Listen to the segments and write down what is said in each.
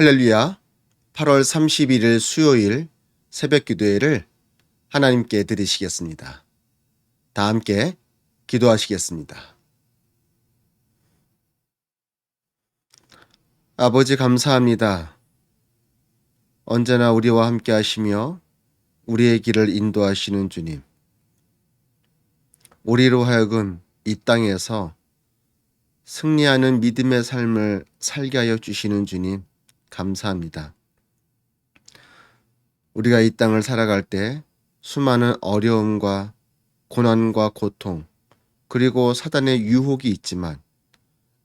할렐루야. 8월 31일 수요일 새벽 기도회를 하나님께 드리시겠습니다. 다 함께 기도하시겠습니다. 아버지 감사합니다. 언제나 우리와 함께 하시며 우리의 길을 인도하시는 주님. 우리로 하여금 이 땅에서 승리하는 믿음의 삶을 살게 하여 주시는 주님, 감사합니다. 우리가 이 땅을 살아갈 때 수많은 어려움과 고난과 고통, 그리고 사단의 유혹이 있지만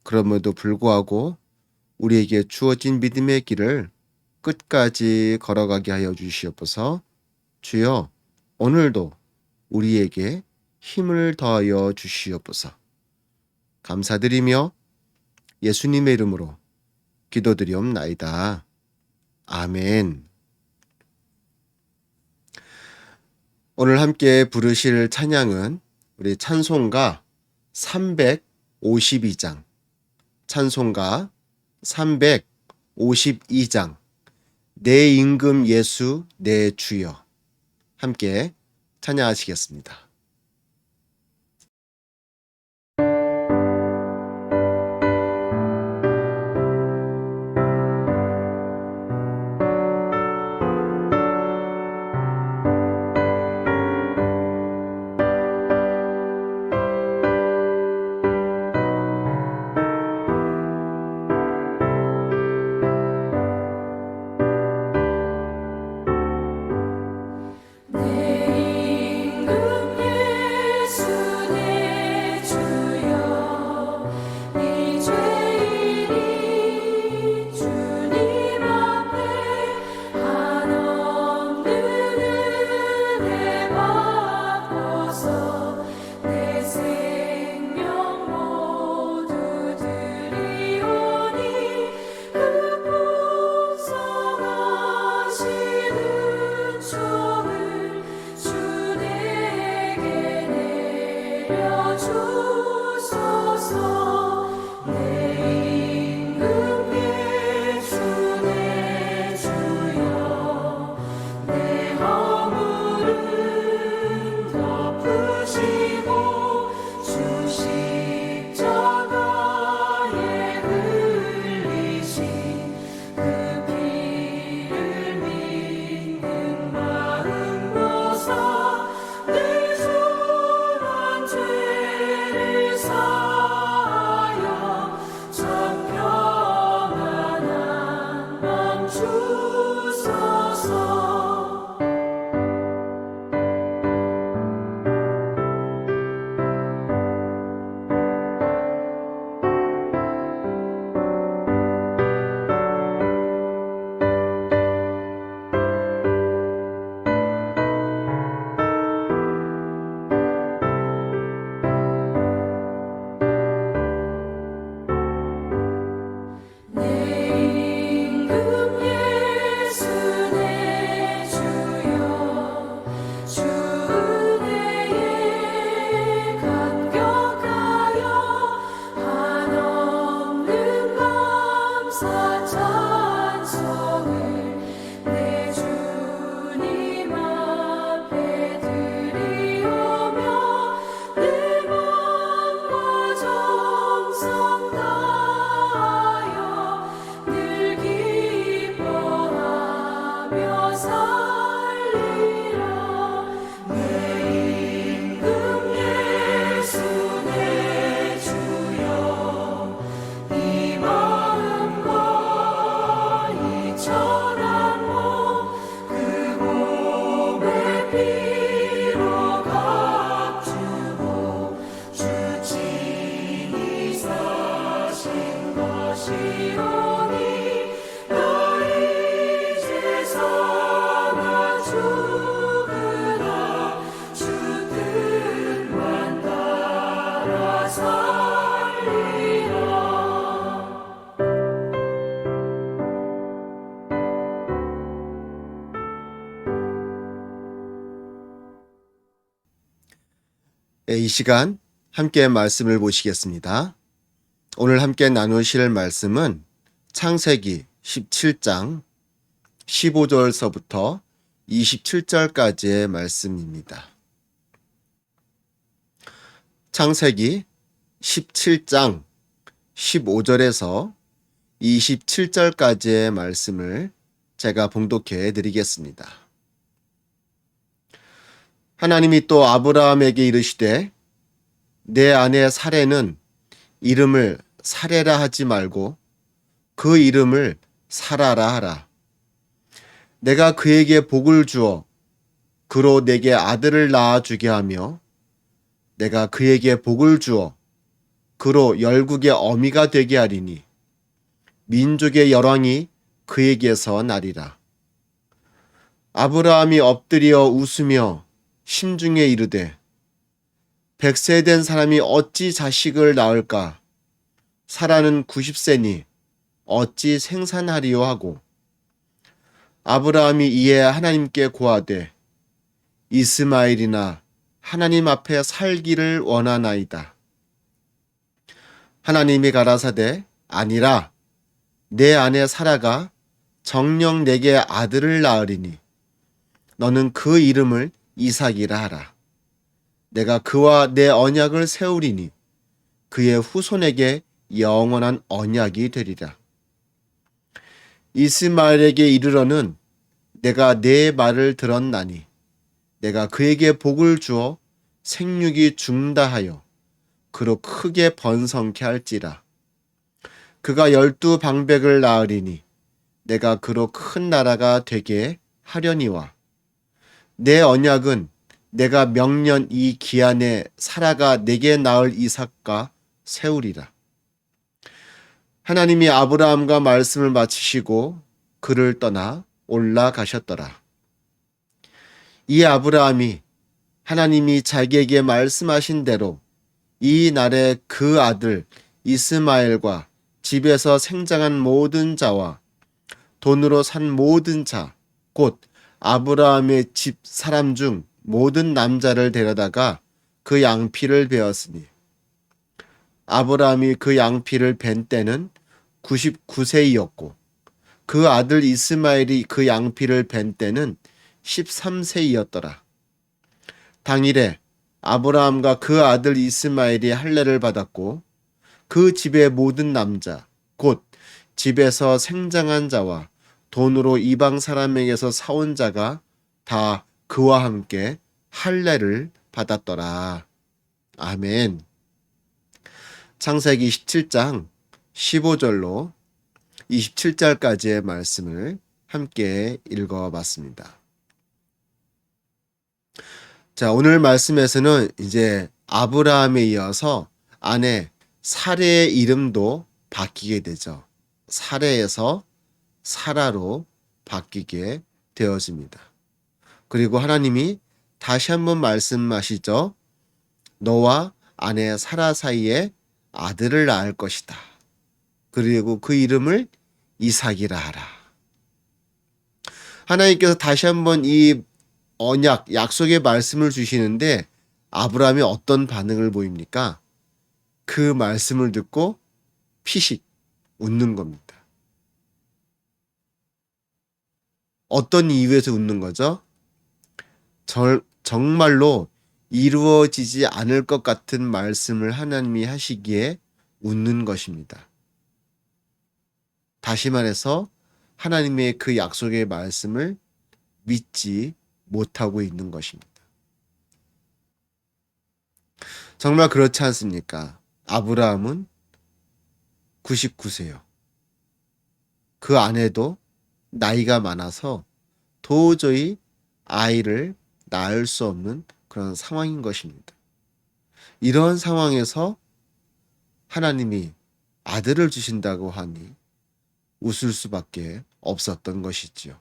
그럼에도 불구하고 우리에게 주어진 믿음의 길을 끝까지 걸어가게 하여 주시옵소서. 주여, 오늘도 우리에게 힘을 더하여 주시옵소서. 감사드리며 예수님의 이름으로 기도드리옵나이다. 아멘. 오늘 함께 부르실 찬양은 우리 찬송가 352장, 찬송가 352장, 내 임금 예수 내 주여, 함께 찬양하시겠습니다. 이 시간 함께 말씀을 보시겠습니다. 오늘 함께 나누실 말씀은 창세기 17장 15절서부터 27절까지의 말씀입니다. 창세기 17장 15절에서 27절까지의 말씀을 제가 봉독해 드리겠습니다. 하나님이 또 아브라함에게 이르시되 내 아내 사레는 이름을 사레라 하지 말고 그 이름을 사라라 하라. 내가 그에게 복을 주어 그로 내게 아들을 낳아주게 하며 내가 그에게 복을 주어 그로 열국의 어미가 되게 하리니 민족의 열왕이 그에게서 나리라. 아브라함이 엎드려 웃으며 심중에 이르되 100세 된 사람이 어찌 자식을 낳을까? 사라는 90세니 어찌 생산하리요 하고 아브라함이 이에 하나님께 고하되 이스마엘이나 하나님 앞에 살기를 원하나이다. 하나님이 가라사대 아니라 내 아내 사라가 정녕 내게 아들을 낳으리니 너는 그 이름을 이삭이라 하라. 내가 그와 내 언약을 세우리니 그의 후손에게 영원한 언약이 되리라. 이스마엘에게 이르러는 내가 내 말을 들었나니 내가 그에게 복을 주어 생육이 중다 하여 그로 크게 번성케 할지라. 그가 12방백을 낳으리니 내가 그로 큰 나라가 되게 하려니와 내 언약은 내가 명년 이 기한에 사라가 내게 낳을 이삭과 세우리라. 하나님이 아브라함과 말씀을 마치시고 그를 떠나 올라가셨더라. 이 아브라함이 하나님이 자기에게 말씀하신 대로 이 날에 그 아들 이스마엘과 집에서 생장한 모든 자와 돈으로 산 모든 자, 곧 아브라함의 집 사람 중 모든 남자를 데려다가 그 양피를 베었으니 아브라함이 그 양피를 벤 때는 99세이었고 그 아들 이스마엘이 그 양피를 벤 때는 13세이었더라. 당일에 아브라함과 그 아들 이스마엘이 할례를 받았고 그 집의 모든 남자 곧 집에서 생장한 자와 돈으로 이방 사람에게서 사온 자가 다 그와 함께 할례를 받았더라. 아멘. 창세기 17장 15절로 27절까지의 말씀을 함께 읽어봤습니다. 자, 오늘 말씀에서는 이제 아브라함에 이어서 아내 사레의 이름도 바뀌게 되죠. 사레에서 사라로 바뀌게 되어집니다. 그리고 하나님이 다시 한번 말씀하시죠. 너와 아내 사라 사이에 아들을 낳을 것이다. 그리고 그 이름을 이삭이라 하라. 하나님께서 다시 한번 이 언약, 약속의 말씀을 주시는데 아브라함이 어떤 반응을 보입니까? 그 말씀을 듣고 피식 웃는 겁니다. 어떤 이유에서 웃는 거죠? 정말로 이루어지지 않을 것 같은 말씀을 하나님이 하시기에 웃는 것입니다. 다시 말해서 하나님의 그 약속의 말씀을 믿지 못하고 있는 것입니다. 정말 그렇지 않습니까? 아브라함은 99세요. 그 아내도 나이가 많아서 도저히 아이를 낳을 수 없는 그런 상황인 것입니다. 이런 상황에서 하나님이 아들을 주신다고 하니 웃을 수밖에 없었던 것이지요.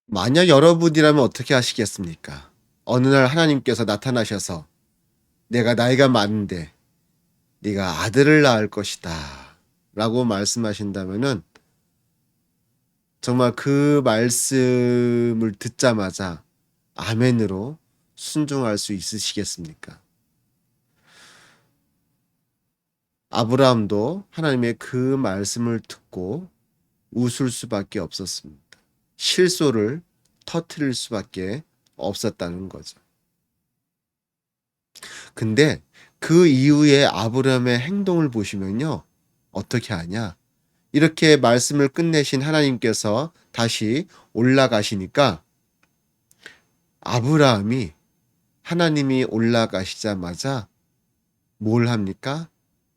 만약 여러분이라면 어떻게 하시겠습니까? 어느 날 하나님께서 나타나셔서 내가 나이가 많은데 네가 아들을 낳을 것이다 라고 말씀하신다면은 정말 그 말씀을 듣자마자 아멘으로 순종할 수 있으시겠습니까? 아브라함도 하나님의 그 말씀을 듣고 웃을 수밖에 없었습니다. 실소를 터뜨릴 수밖에 없었다는 거죠. 근데 그 이후에 아브라함의 행동을 보시면요. 어떻게 하냐? 이렇게 말씀을 끝내신 하나님께서 다시 올라가시니까 아브라함이 하나님이 올라가시자마자 뭘 합니까?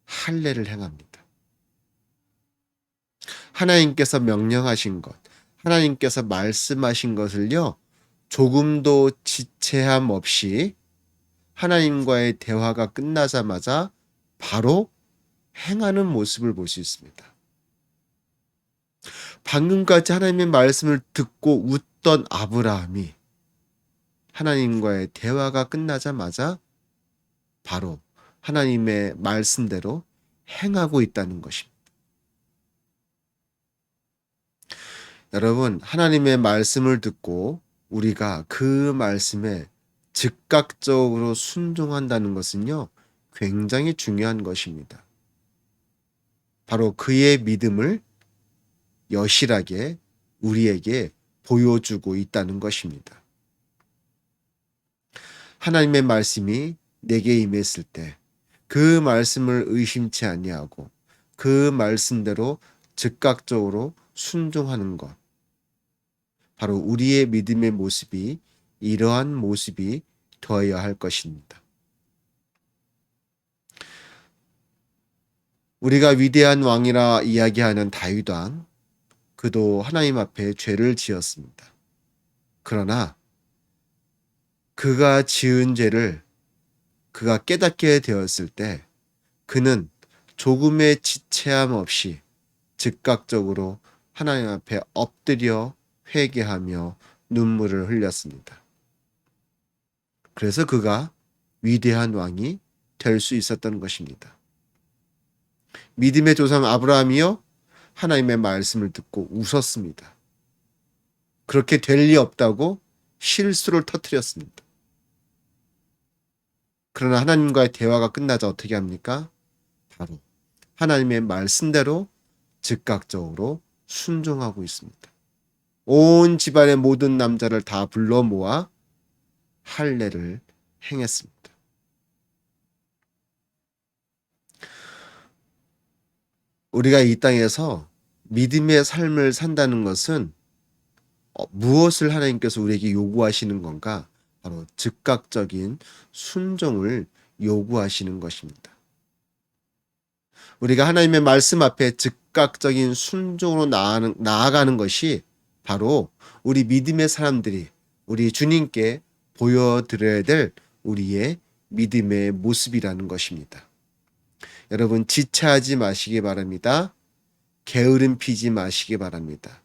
할례를 행합니다. 하나님께서 명령하신 것, 하나님께서 말씀하신 것을요, 조금도 지체함 없이 하나님과의 대화가 끝나자마자 바로 행하는 모습을 볼 수 있습니다. 방금까지 하나님의 말씀을 듣고 웃던 아브라함이 하나님과의 대화가 끝나자마자 바로 하나님의 말씀대로 행하고 있다는 것입니다. 여러분, 하나님의 말씀을 듣고 우리가 그 말씀에 즉각적으로 순종한다는 것은요, 굉장히 중요한 것입니다. 바로 그의 믿음을 여실하게 우리에게 보여주고 있다는 것입니다. 하나님의 말씀이 내게 임했을 때 그 말씀을 의심치 아니하고 그 말씀대로 즉각적으로 순종하는 것. 바로 우리의 믿음의 모습이 이러한 모습이 되어야 할 것입니다. 우리가 위대한 왕이라 이야기하는 다윗 왕, 그도 하나님 앞에 죄를 지었습니다. 그러나 그가 지은 죄를 그가 깨닫게 되었을 때 그는 조금의 지체함 없이 즉각적으로 하나님 앞에 엎드려 회개하며 눈물을 흘렸습니다. 그래서 그가 위대한 왕이 될 수 있었던 것입니다. 믿음의 조상 아브라함이요, 하나님의 말씀을 듣고 웃었습니다. 그렇게 될 리 없다고 실수를 터뜨렸습니다. 그러나 하나님과의 대화가 끝나자 어떻게 합니까? 바로 하나님의 말씀대로 즉각적으로 순종하고 있습니다. 온 집안의 모든 남자를 다 불러 모아 할례를 행했습니다. 우리가 이 땅에서 믿음의 삶을 산다는 것은 무엇을 하나님께서 우리에게 요구하시는 건가? 바로 즉각적인 순종을 요구하시는 것입니다. 우리가 하나님의 말씀 앞에 즉각적인 순종으로 나아가는 것이 바로 우리 믿음의 사람들이 우리 주님께 보여드려야 될 우리의 믿음의 모습이라는 것입니다. 여러분, 지체하지 마시기 바랍니다. 게으름 피지 마시기 바랍니다.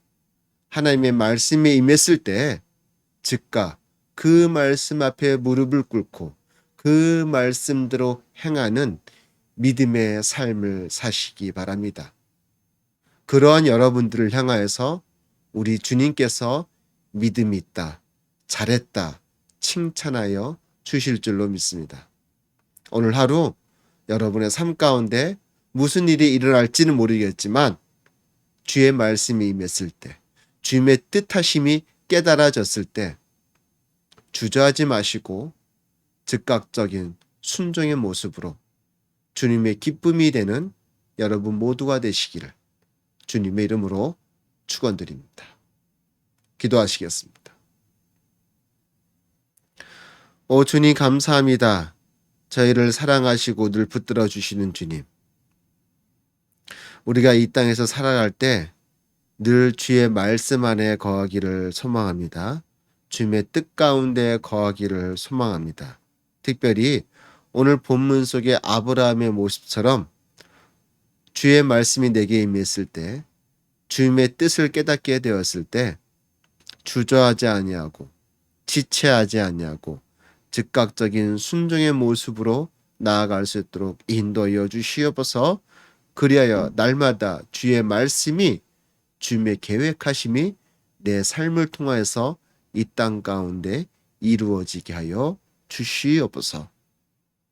하나님의 말씀에 임했을 때 즉각 그 말씀 앞에 무릎을 꿇고 그 말씀대로 행하는 믿음의 삶을 사시기 바랍니다. 그러한 여러분들을 향하여서 우리 주님께서 믿음이 있다, 잘했다, 칭찬하여 주실 줄로 믿습니다. 오늘 하루 여러분의 삶 가운데 무슨 일이 일어날지는 모르겠지만 주의 말씀이 임했을 때, 주님의 뜻하심이 깨달아졌을 때 주저하지 마시고 즉각적인 순종의 모습으로 주님의 기쁨이 되는 여러분 모두가 되시기를 주님의 이름으로 축원드립니다. 기도하시겠습니다. 오 주님, 감사합니다. 저희를 사랑하시고 늘 붙들어 주시는 주님. 우리가 이 땅에서 살아갈 때 늘 주의 말씀 안에 거하기를 소망합니다. 주님의 뜻 가운데 거하기를 소망합니다. 특별히 오늘 본문 속의 아브라함의 모습처럼 주의 말씀이 내게 임했을 때, 주님의 뜻을 깨닫게 되었을 때 주저하지 아니하고 지체하지 아니하고 즉각적인 순종의 모습으로 나아갈 수 있도록 인도하여 주시옵소서. 그리하여 날마다 주의 말씀이, 주님의 계획하심이 내 삶을 통하여서 이 땅 가운데 이루어지게 하여 주시옵소서.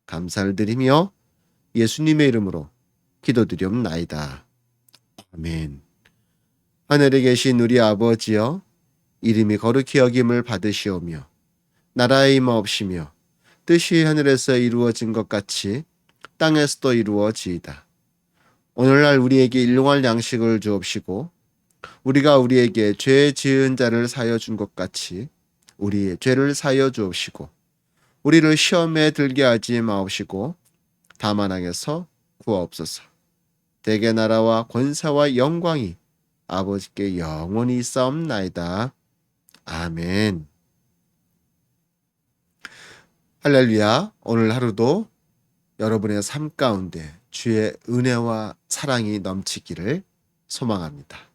감사를 드리며 예수님의 이름으로 기도드리옵나이다. 아멘. 하늘에 계신 우리 아버지여, 이름이 거룩히 여김을 받으시오며 나라의 임하옵시며 뜻이 하늘에서 이루어진 것 같이 땅에서도 이루어지이다. 오늘날 우리에게 일용할 양식을 주옵시고 우리가 우리에게 죄 지은 자를 사여 준 것 같이 우리의 죄를 사여 주옵시고 우리를 시험에 들게 하지 마옵시고 다만 악에서 구하옵소서. 대개 나라와 권세와 영광이 아버지께 영원히 있사옵나이다. 아멘. 할렐루야. 오늘 하루도 여러분의 삶 가운데 주의 은혜와 사랑이 넘치기를 소망합니다.